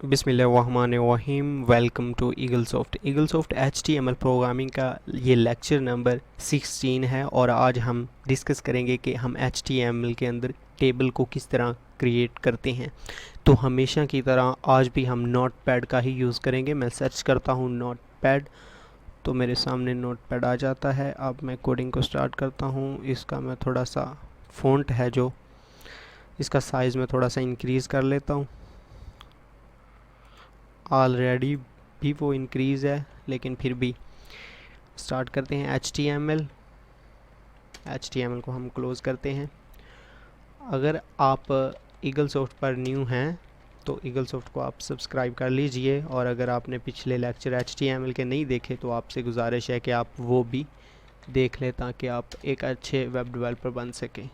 बिस्मिल्लाहिर्रहमानिर्रहीम। Welcome to ईगलसॉफ्ट HTML programming का ये लेक्चर नंबर 16 है और आज हम डिस्कस करेंगे कि हम HTML के अंदर टेबल को किस तरह क्रिएट करते हैं। तो हमेशा की तरह आज भी हम नोटपैड का ही यूज़ करेंगे। मैं सर्च करता हूँ नोटपैड, तो मेरे सामने नोटपैड आ जाता है। अब मैं कोडिंग को स्टार्ट करता हूँ। इसका मैं थोड़ा सा फ़ॉन्ट है जो इसका साइज़ मैं थोड़ा सा इंक्रीज़ कर लेता हूँ। ऑलरेडी भी वो इंक्रीज़ है, लेकिन फिर भी स्टार्ट करते हैं। HTML को हम क्लोज़ करते हैं। अगर आप ईगलसॉफ्ट पर न्यू हैं तो ईगलसॉफ्ट को आप सब्सक्राइब कर लीजिए, और अगर आपने पिछले लेक्चर HTML के नहीं देखे तो आपसे गुजारिश है कि आप वो भी देख लें ताकि आप एक अच्छे वेब डेवलपर बन सकें।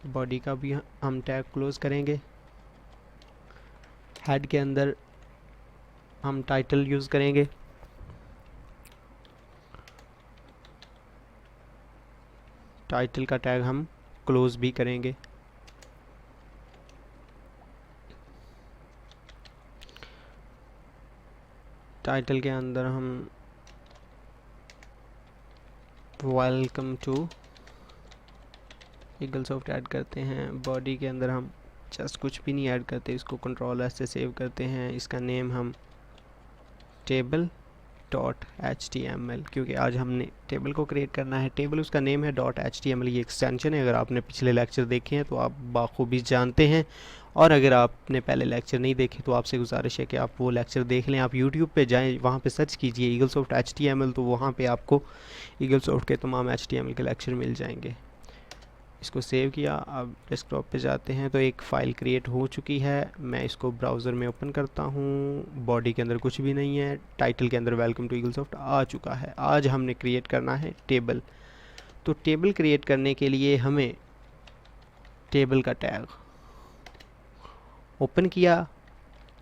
बॉडी का भी हम टैग क्लोज़ करेंगे। हेड के अंदर हम टाइटल यूज़ करेंगे। टाइटल का टैग हम क्लोज़ भी करेंगे। टाइटल के अंदर हम वेलकम टू ईगलसॉफ्ट ऐड करते हैं। बॉडी के अंदर हम जस्ट कुछ भी नहीं ऐड करते, इसको Ctrl+S से सेव करते हैं। इसका नेम हम table.html, क्योंकि आज हमने टेबल को क्रिएट करना है। टेबल उसका नेम है .html, ये एक्सटेंशन है। अगर आपने पिछले लेक्चर देखे हैं तो आप बाखूबी जानते हैं, और अगर आपने पहले लेक्चर नहीं देखे तो आपसे गुजारिश है कि आप वो लेक्चर देख लें। आप यूट्यूब पे जाएं, वहाँ पे सर्च कीजिए ईगलसॉफ्ट HTML, तो वहाँ पे आपको ईगलसॉफ्ट के तमाम HTML के लेक्चर मिल जाएंगे। इसको सेव किया। अब डेस्कटॉप पे जाते हैं तो एक फ़ाइल क्रिएट हो चुकी है। मैं इसको ब्राउज़र में ओपन करता हूँ। बॉडी के अंदर कुछ भी नहीं है। टाइटल के अंदर वेलकम टू ईगलसॉफ्ट आ चुका है। आज हमने क्रिएट करना है टेबल। तो टेबल क्रिएट करने के लिए हमें टेबल का टैग ओपन किया,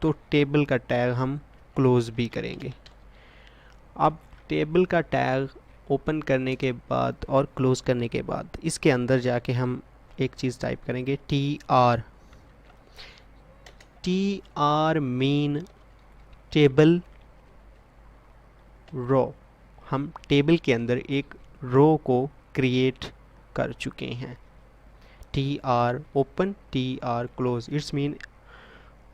तो टेबल का टैग हम क्लोज़ भी करेंगे। अब टेबल का टैग ओपन करने के बाद और क्लोज़ करने के बाद इसके अंदर जाके हम एक चीज़ टाइप करेंगे, TR मीन टेबल रो। हम टेबल के अंदर एक रो को क्रिएट कर चुके हैं। TR open, TR close, it's mean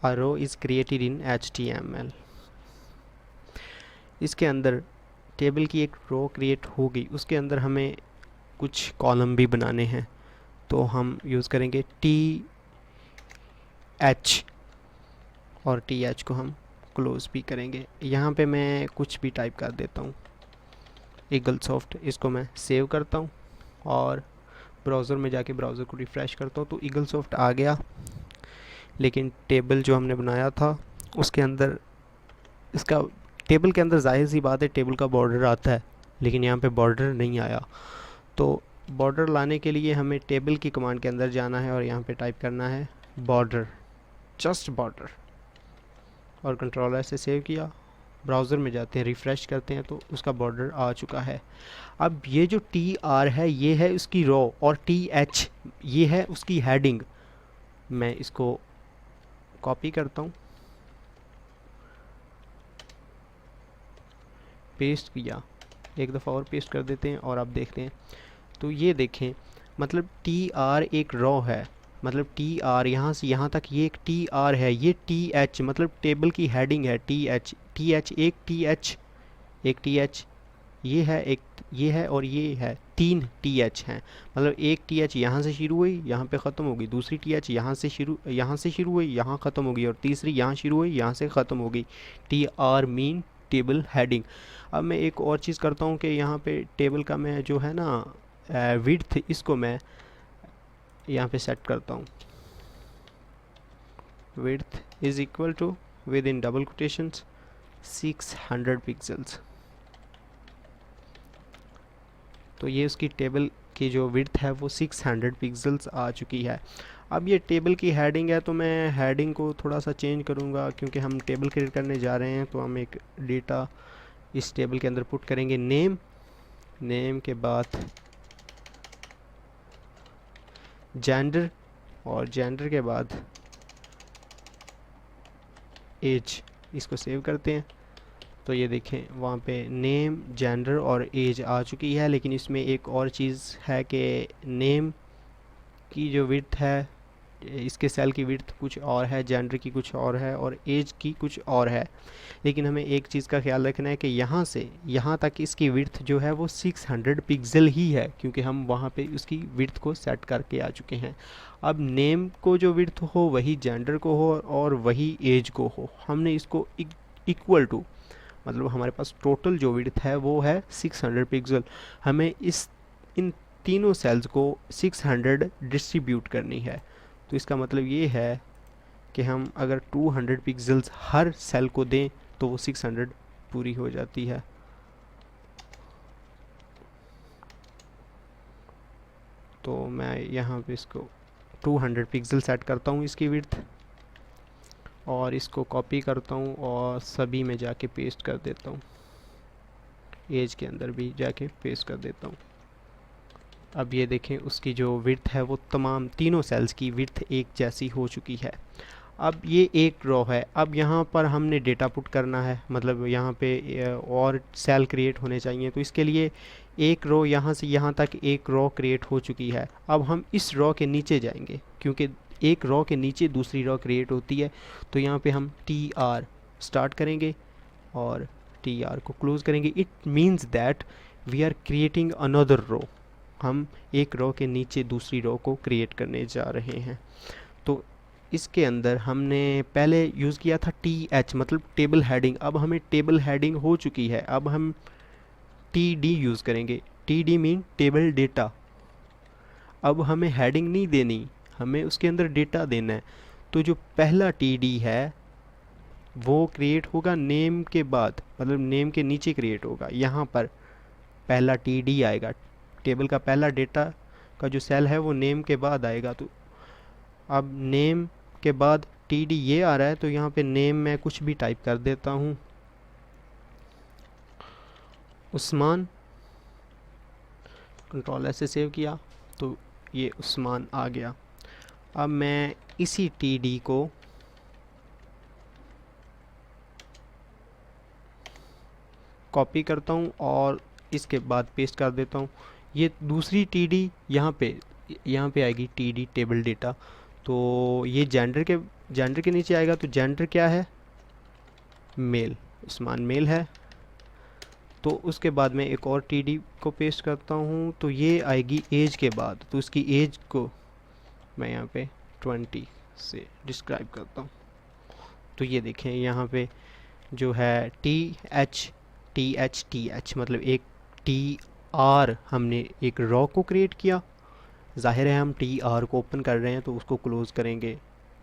a row is created in HTML। इसके अंदर टेबल की एक रो क्रिएट हो गई, उसके अंदर हमें कुछ कॉलम भी बनाने हैं, तो हम यूज़ करेंगे TH, और TH को हम क्लोज़ भी करेंगे। यहाँ पे मैं कुछ भी टाइप कर देता हूँ, ईगलसॉफ्ट। इसको मैं सेव करता हूँ और ब्राउज़र में जाके ब्राउज़र को रिफ़्रेश करता हूँ तो ईगलसॉफ्ट आ गया। लेकिन टेबल जो हमने बनाया था उसके अंदर, इसका टेबल के अंदर जाहिर सी बात है टेबल का बॉर्डर आता है, लेकिन यहाँ पे बॉर्डर नहीं आया। तो बॉर्डर लाने के लिए हमें टेबल की कमांड के अंदर जाना है और यहाँ पे टाइप करना है बॉर्डर, जस्ट बॉर्डर, और Ctrl+S से सेव किया। ब्राउज़र में जाते हैं, रिफ़्रेश करते हैं तो उसका बॉर्डर आ चुका है। अब ये जो TR है ये है उसकी रो, और TH ये है उसकी हेडिंग। मैं इसको कॉपी करता हूँ, पेस्ट किया, एक दफ़ा और पेस्ट कर देते हैं और आप देखते हैं तो ये देखें, मतलब TR एक रो है, मतलब TR यहाँ से यहाँ तक ये एक TR है। ये TH मतलब टेबल की हेडिंग है। TH एक TH ये है, एक ये है, और ये है, 3 TH हैं। मतलब एक TH यहाँ से शुरू हुई, यहाँ पे ख़त्म होगी। दूसरी TH यहाँ से शुरू हुई, यहाँ ख़त्म होगी, और तीसरी यहाँ शुरू हुई, यहाँ से ख़त्म होगी। TR mean table heading. अब मैं एक और चीज़ करता हूँ कि यहाँ पे टेबल का मैं जो है ना विड्थ, इसको मैं यहाँ पे सेट करता हूँ। Width is equal to, within double quotations, 600 pixels. तो ये उसकी टेबल की जो विड्थ है वो 600 पिक्सल्स आ चुकी है। अब ये टेबल की हेडिंग है, तो मैं हेडिंग को थोड़ा सा चेंज करूँगा, क्योंकि हम टेबल क्रिएट करने जा रहे हैं। तो हम एक डेटा इस टेबल के अंदर पुट करेंगे, नेम के बाद जेंडर, और जेंडर के बाद एज, इसको सेव करते हैं। तो ये देखें वहाँ पे नेम, जेंडर और एज आ चुकी है, लेकिन इसमें एक और चीज़ है कि नेम की जो विड्थ है, इसके सेल की विड्थ कुछ और है, जेंडर की कुछ और है और एज की कुछ और है। लेकिन हमें एक चीज़ का ख्याल रखना है कि यहाँ से यहाँ तक इसकी विड्थ जो है वो 600 पिक्सल ही है, क्योंकि हम वहाँ पे उसकी विड्थ को सेट करके आ चुके हैं। अब नेम को जो विड्थ हो वही जेंडर को हो और वही एज को हो। हमने इसको इक्वल टू, मतलब हमारे पास टोटल जो विड्थ है वो है 600 पिक्सल। हमें इन तीनों सेल्स को 600 डिस्ट्रीब्यूट करनी है। तो इसका मतलब ये है कि हम अगर 200 पिक्सल्स हर सेल को दें तो वो 600 पूरी हो जाती है। तो मैं यहाँ पे इसको 200 पिक्सल सेट करता हूँ इसकी विड्थ, और इसको कॉपी करता हूँ और सभी में जाके पेस्ट कर देता हूँ, एज के अंदर भी जाके पेस्ट कर देता हूँ। अब ये देखें उसकी जो विड्थ है वो तमाम तीनों सेल्स की विड्थ एक जैसी हो चुकी है। अब ये एक रो है। अब यहाँ पर हमने डेटा पुट करना है, मतलब यहाँ पे और सेल क्रिएट होने चाहिए। तो इसके लिए एक रो यहाँ से यहाँ तक एक रो क्रिएट हो चुकी है। अब हम इस रो के नीचे जाएंगे, क्योंकि एक रो के नीचे दूसरी रो क्रिएट होती है। तो यहाँ पे हम TR स्टार्ट करेंगे और TR को क्लोज करेंगे। It means that we are creating another row. हम एक रो के नीचे दूसरी रो को क्रिएट करने जा रहे हैं। तो इसके अंदर हमने पहले यूज़ किया था TH, मतलब टेबल हेडिंग। अब हमें टेबल हेडिंग हो चुकी है, अब हम TD यूज़ करेंगे। TD mean table data. अब हमें हेडिंग नहीं देनी, हमें उसके अंदर डेटा देना है। तो जो पहला TD है वो क्रिएट होगा नेम के बाद, मतलब नेम के नीचे क्रिएट होगा। यहाँ पर पहला TD आएगा, टेबल का पहला डेटा का जो सेल है वो नेम के बाद आएगा। तो अब नेम के बाद TD ये आ रहा है, तो यहाँ पे नेम मैं कुछ भी टाइप कर देता हूँ, उस्मान। कंट्रोल S से सेव किया तो ये उस्मान आ गया। अब मैं इसी TD को कॉपी करता हूँ और इसके बाद पेस्ट कर देता हूँ। ये दूसरी TD यहाँ पे आएगी, TD टेबल डेटा। तो ये जेंडर के नीचे आएगा। तो जेंडर क्या है? मेल, उस्मान मेल है। तो उसके बाद मैं एक और TD को पेस्ट करता हूँ, तो ये आएगी एज के बाद। तो उसकी एज को मैं यहाँ पे 20 से डिस्क्राइब करता हूँ। तो ये देखें यहाँ पे जो है TH मतलब एक TR, हमने एक रॉ को क्रिएट किया। जाहिर है हम TR को ओपन कर रहे हैं तो उसको क्लोज़ करेंगे,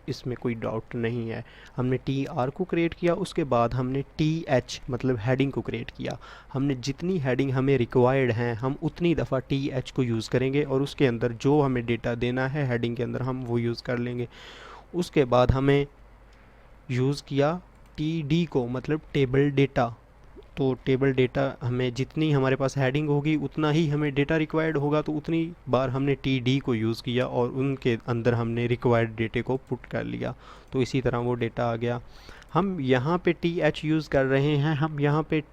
इसमें कोई डाउट नहीं है। हमने TR को क्रिएट किया, उसके बाद हमने TH मतलब हेडिंग को क्रिएट किया। हमने जितनी हेडिंग हमें रिक्वायर्ड हैं हम उतनी दफ़ा TH को यूज़ करेंगे और उसके अंदर जो हमें डेटा देना है हेडिंग के अंदर हम वो यूज़ कर लेंगे। उसके बाद हमें यूज़ किया TD को, मतलब टेबल डेटा। तो टेबल डेटा हमें जितनी हमारे पास हेडिंग होगी उतना ही हमें डेटा रिक्वायर्ड होगा, तो उतनी बार हमने TD को यूज़ किया और उनके अंदर हमने रिक्वायर्ड डेटे को पुट कर लिया। तो इसी तरह वो डेटा आ गया। हम यहाँ पे TH यूज़ कर रहे हैं, हम यहाँ पे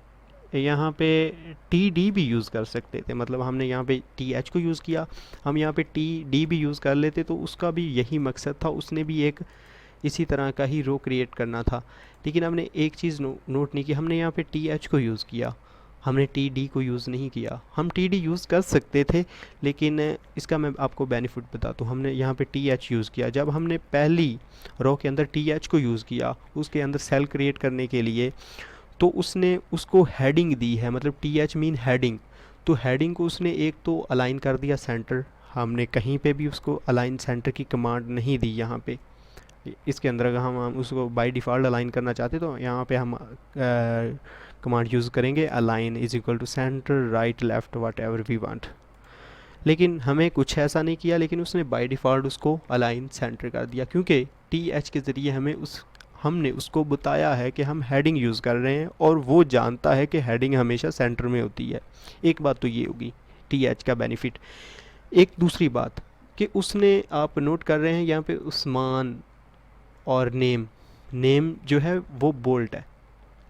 TD भी यूज़ कर सकते थे, मतलब हमने यहाँ पे TH को यूज़ किया, हम यहाँ पे TD भी यूज़ कर लेते तो उसका भी यही मकसद था, उसने भी एक इसी तरह का ही रो क्रिएट करना था। लेकिन हमने एक चीज़ नोट नहीं की, हमने यहाँ पे TH को यूज़ किया, हमने TD को यूज़ नहीं किया। हम TD यूज़ कर सकते थे, लेकिन इसका मैं आपको बेनिफिट बताता हूँ। हमने यहाँ पे TH यूज़ किया। जब हमने पहली रो के अंदर TH को यूज़ किया उसके अंदर सेल क्रिएट करने के लिए, तो उसने उसको हेडिंग दी है, मतलब TH मीन हेडिंग। तो हेडिंग को उसने एक तो अलाइन कर दिया सेंटर, हमने कहीं पे भी उसको अलाइन सेंटर की कमांड नहीं दी। यहाँ पे इसके अंदर अगर हम उसको बाय डिफ़ॉल्ट अलाइन करना चाहते तो यहाँ पे हम कमांड यूज़ करेंगे align is equal to center right left whatever we want. लेकिन हमें कुछ ऐसा नहीं किया, लेकिन उसने बाय डिफ़ॉल्ट उसको अलाइन सेंटर कर दिया, क्योंकि TH के ज़रिए हमने उसको बताया है कि हम हेडिंग यूज़ कर रहे हैं और वो जानता है कि हेडिंग हमेशा सेंटर में होती है। एक बात तो ये होगी TH का बेनिफिट। एक दूसरी बात कि उसने, आप नोट कर रहे हैं यहाँ पे उस्मान और नेम नेम जो है वो बोल्ड है,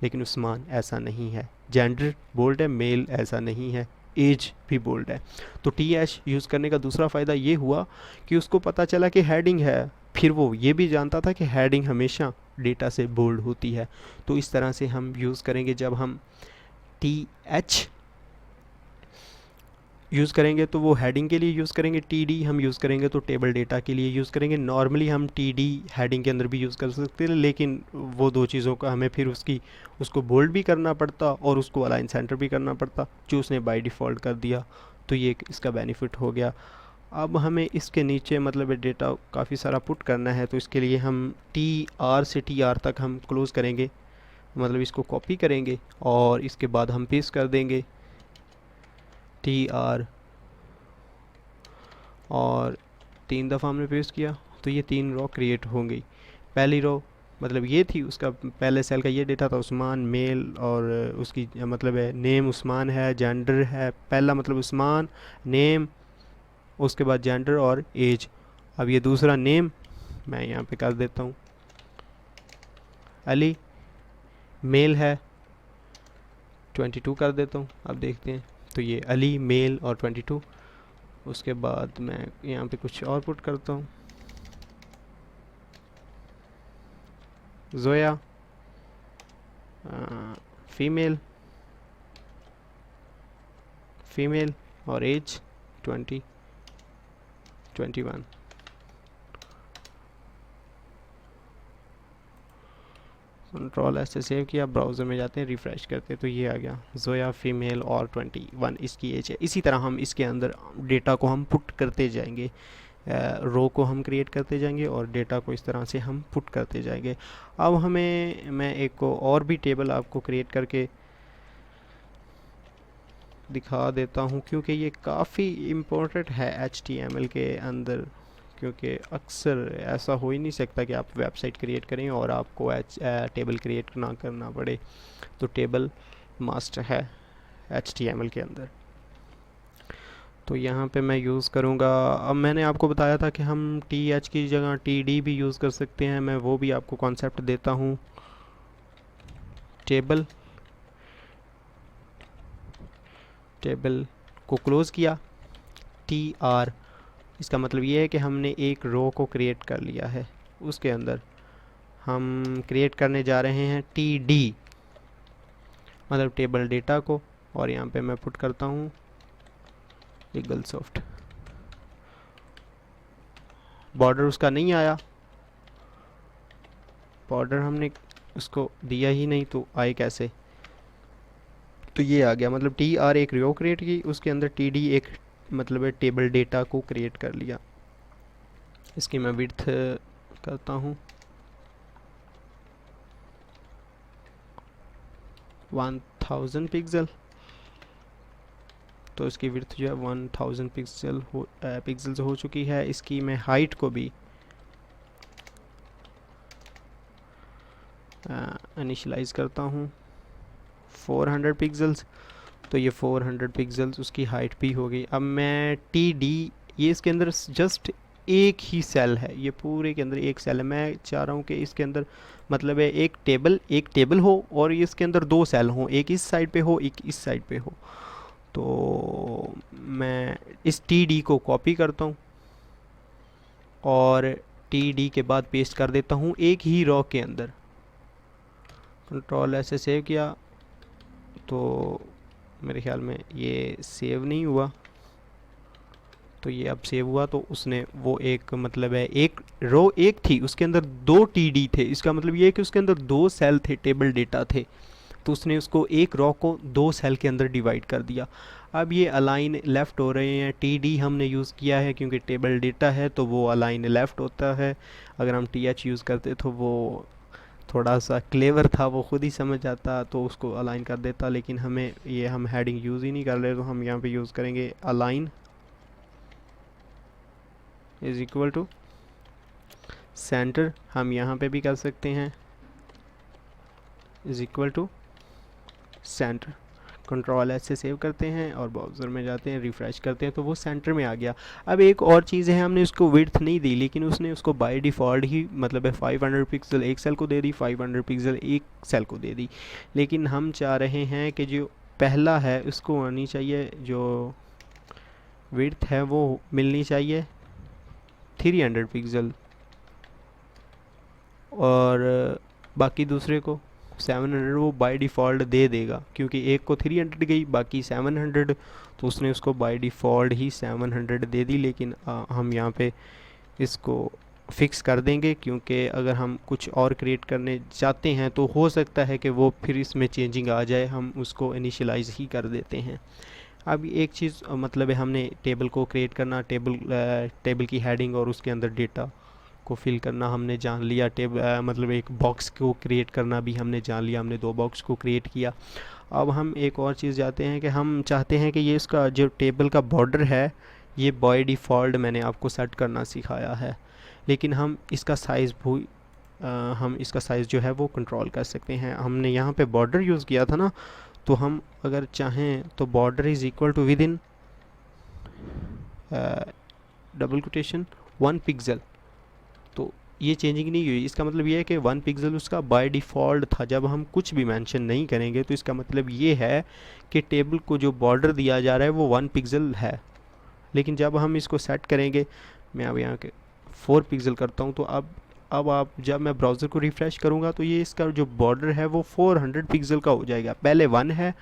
लेकिन उस्मान ऐसा नहीं है। जेंडर बोल्ड है, मेल ऐसा नहीं है, एज भी बोल्ड है। तो टी एच यूज़ करने का दूसरा फ़ायदा ये हुआ कि उसको पता चला कि हेडिंग है, फिर वो ये भी जानता था कि हेडिंग हमेशा डेटा से बोल्ड होती है। तो इस तरह से हम यूज़ करेंगे, जब हम टी एच यूज़ करेंगे तो वो हेडिंग के लिए यूज़ करेंगे, टी डी हम यूज़ करेंगे तो टेबल डेटा के लिए यूज़ करेंगे। नॉर्मली हम टी डी हेडिंग के अंदर भी यूज़ कर सकते हैं, लेकिन वो दो चीज़ों का हमें फिर उसको बोल्ड भी करना पड़ता और उसको अलाइन सेंटर भी करना पड़ता, जो उसने बाय डिफ़ॉल्ट कर दिया। तो ये इसका बेनिफिट हो गया। अब हमें इसके नीचे मतलब डेटा काफ़ी सारा पुट करना है, तो इसके लिए हम टी आर से टी आर तक हम क्लोज़ करेंगे, मतलब इसको कॉपी करेंगे और इसके बाद हम पेस्ट कर देंगे टी आर, और 3 दफ़ा हमने पेस्ट किया तो ये 3 रो क्रिएट हो गई। पहली रो मतलब ये थी, उसका पहले सेल का ये डेटा था उस्मान मेल, और उसकी मतलब है नेम उस्मान है, जेंडर है, पहला मतलब उस्मान नेम, उसके बाद जेंडर और एज। अब ये दूसरा नेम मैं यहाँ पे कर देता हूँ अली, मेल है 22 कर देता हूँ। अब देखते हैं, तो ये अली मेल और 22। उसके बाद मैं यहाँ पे कुछ और पुट करता हूँ, जोया फीमेल और एज 21। कंट्रोल ऐसे सेव किया, ब्राउज़र में जाते हैं, रिफ़्रेश करते हैं, तो ये आ गया जोया फीमेल और 21 इसकी एज है। इसी तरह हम इसके अंदर डेटा को हम पुट करते जाएंगे, रो को हम क्रिएट करते जाएंगे और डेटा को इस तरह से हम पुट करते जाएंगे। अब मैं एक और भी टेबल आपको क्रिएट करके दिखा देता हूँ, क्योंकि ये काफ़ी इम्पोर्टेंट है HTML के अंदर, क्योंकि अक्सर ऐसा हो ही नहीं सकता कि आप वेबसाइट क्रिएट करें और आपको टेबल क्रिएट ना करना पड़े। तो टेबल मस्ट है HTML के अंदर। तो यहाँ पे मैं यूज़ करूँगा, अब मैंने आपको बताया था कि हम TH की जगह TD भी यूज़ कर सकते हैं, मैं वो भी आपको कॉन्सेप्ट देता हूँ। टेबल को क्लोज़ किया, TR, इसका मतलब ये है कि हमने एक रो को क्रिएट कर लिया है। उसके अंदर हम क्रिएट करने जा रहे हैं TD, मतलब टेबल डेटा को, और यहाँ पे मैं पुट करता हूँ ईगल सॉफ्ट। बॉर्डर उसका नहीं आया, बॉर्डर हमने उसको दिया ही नहीं, तो आए कैसे? तो ये आ गया, मतलब TR एक रो क्रिएट की, उसके अंदर TD एक मतलब टेबल डेटा को क्रिएट कर लिया। इसकी मैं विड्थ करता हूँ 1000 पिक्सल, तो इसकी विड्थ जो है 1000 पिक्सल्स हो चुकी है। इसकी मैं हाइट को भी इनिशियलाइज़ करता हूँ 400 पिक्सल्स, तो ये 400 पिक्सल्स उसकी हाइट भी हो गई। अब मैं TD, ये इसके अंदर जस्ट एक ही सेल है, ये पूरे के अंदर एक सेल है। मैं चाह रहा हूँ कि इसके अंदर मतलब है एक टेबल हो और इसके अंदर 2 सेल हों, एक इस साइड पे हो एक इस साइड पे हो। तो मैं इस TD को कॉपी करता हूँ और TD के बाद पेस्ट कर देता हूँ एक ही रो के अंदर। कंट्रोल ऐसे सेव किया, तो मेरे ख्याल में ये सेव नहीं हुआ, तो ये अब सेव हुआ। तो उसने वो एक मतलब है एक रो एक थी, उसके अंदर 2 TD थे, इसका मतलब ये है कि उसके अंदर 2 सेल थे, टेबल डेटा थे, तो उसने उसको एक रो को 2 सेल के अंदर डिवाइड कर दिया। अब ये अलाइन लेफ़्ट हो रहे हैं, TD हमने यूज़ किया है क्योंकि टेबल डेटा है तो वो अलाइन लेफ़्ट होता है। अगर हम TH यूज़ करते तो वो थोड़ा सा क्लेवर था, वो खुद ही समझ आता तो उसको अलाइन कर देता, लेकिन हम हेडिंग यूज़ ही नहीं कर रहे, तो हम यहाँ पे यूज़ करेंगे align is equal to center. हम यहाँ पे भी कर सकते हैं is equal to center. Control H से सेव करते हैं और ब्राउज़र में जाते हैं, रिफ़्रेश करते हैं तो वो सेंटर में आ गया। अब एक और चीज़ है, हमने उसको विड्थ नहीं दी लेकिन उसने उसको बाय डिफ़ॉल्ट ही मतलब है 500 पिक्सल एक सेल को दे दी, 500 पिक्सल एक सेल को दे दी। लेकिन हम चाह रहे हैं कि जो पहला है उसको आनी चाहिए, जो विड्थ है वो मिलनी चाहिए 300 पिक्सल और बाकी दूसरे को 700 वो बाय डिफ़ॉल्ट दे देगा, क्योंकि एक को 300 गई बाकी 700, तो उसने उसको बाय डिफ़ॉल्ट ही 700 दे दी। लेकिन हम यहाँ पे इसको फिक्स कर देंगे, क्योंकि अगर हम कुछ और क्रिएट करने चाहते हैं तो हो सकता है कि वो फिर इसमें चेंजिंग आ जाए, हम उसको इनिशियलाइज़ ही कर देते हैं। अब एक चीज़ मतलब है, हमने टेबल को क्रिएट करना, टेबल की हेडिंग और उसके अंदर डेटा को फिल करना हमने जान लिया। मतलब एक बॉक्स को क्रिएट करना भी हमने जान लिया, हमने 2 बॉक्स को क्रिएट किया। अब हम एक और चीज़ जाते हैं कि हम चाहते हैं कि ये इसका जो टेबल का बॉर्डर है ये बाय डिफ़ॉल्ट मैंने आपको सेट करना सिखाया है, लेकिन हम इसका साइज़ हम इसका साइज़ जो है वो कंट्रोल कर सकते हैं। हमने यहाँ पे बॉर्डर यूज़ किया था ना, तो हम अगर चाहें तो border is equal to within double quotation 1 pixel, तो ये चेंजिंग नहीं हुई। इसका मतलब ये है कि 1 पिक्सल उसका बाय डिफ़ॉल्ट था। जब हम कुछ भी मेंशन नहीं करेंगे तो इसका मतलब ये है कि टेबल को जो बॉर्डर दिया जा रहा है वो 1 पिक्सल है। लेकिन जब हम इसको सेट करेंगे, मैं अब यहाँ के 4 पिक्सल करता हूँ, तो अब आप जब मैं ब्राउज़र को रिफ़्रेश करूँगा तो ये इसका जो बॉर्डर है वो 400 पिक्सल का हो जाएगा। पहले 1 है,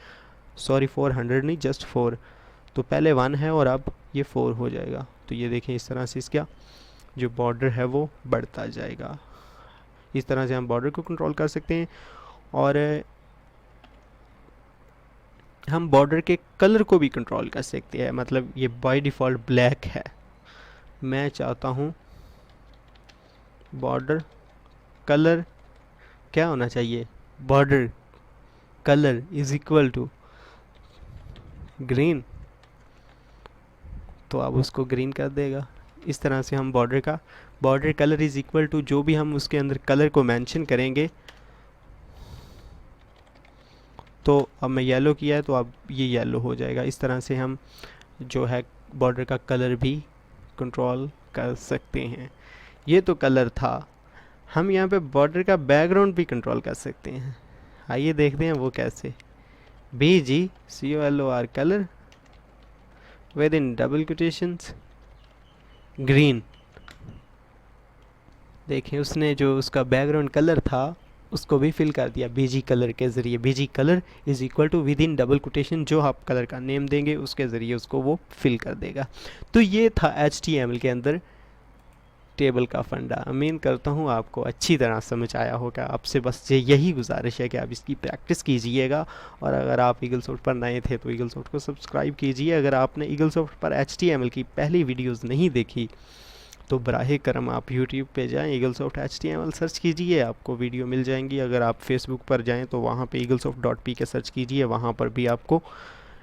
सॉरी 400 नहीं, जस्ट 4, तो पहले 1 है और अब ये 4 हो जाएगा। तो ये देखें इस तरह से इसका जो बॉर्डर है वो बढ़ता जाएगा। इस तरह से हम बॉर्डर को कंट्रोल कर सकते हैं। और हम बॉर्डर के कलर को भी कंट्रोल कर सकते हैं। मतलब ये बाय डिफ़ॉल्ट ब्लैक है, मैं चाहता हूँ बॉर्डर कलर क्या होना चाहिए, border colour is equal to green, तो अब उसको ग्रीन कर देगा। इस तरह से हम border colour is equal to जो भी हम उसके अंदर कलर को मेंशन करेंगे, तो अब मैं येलो किया है तो अब ये येलो हो जाएगा। इस तरह से हम जो है बॉर्डर का कलर भी कंट्रोल कर सकते हैं। ये तो कलर था, हम यहाँ पे बॉर्डर का बैकग्राउंड भी कंट्रोल कर सकते हैं। आइए देखते हैं वो कैसे। BGCOLOR colour with in double quotations green. देखें उसने जो उसका बैकग्राउंड कलर था उसको भी फिल कर दिया BG कलर के ज़रिए। BG colour is equal to within double quotation, जो आप कलर का नेम देंगे उसके ज़रिए उसको वो फिल कर देगा। तो ये था HTML के अंदर टेबल का फंडा। उम्मीद करता हूँ आपको अच्छी तरह समझ आया होगा। आपसे बस यही गुजारिश है कि आप इसकी प्रैक्टिस कीजिएगा। और अगर आप ईगलसॉफ्ट पर नए थे तो ईगलसॉफ्ट को सब्सक्राइब कीजिए। अगर आपने ईगलसॉफ्ट पर HTML की पहली वीडियोज़ नहीं देखी तो बराहे करम आप YouTube पे जाएं, ईगलसॉफ्ट HTML सर्च कीजिए, आपको वीडियो मिल जाएंगी। अगर आप फेसबुक पर जाएं तो वहाँ पे eaglesoft.pk सर्च कीजिए, वहाँ पर भी आपको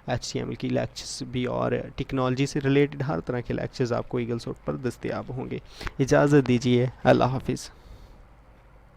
HTML की लेक्चर्स भी और टेक्नोलॉजी से रिलेटेड हर तरह के लेक्चर्स आपको ईगलसॉफ्ट पर दस्तयाब होंगे। इजाज़त दीजिए, अल्लाह हाफिज़।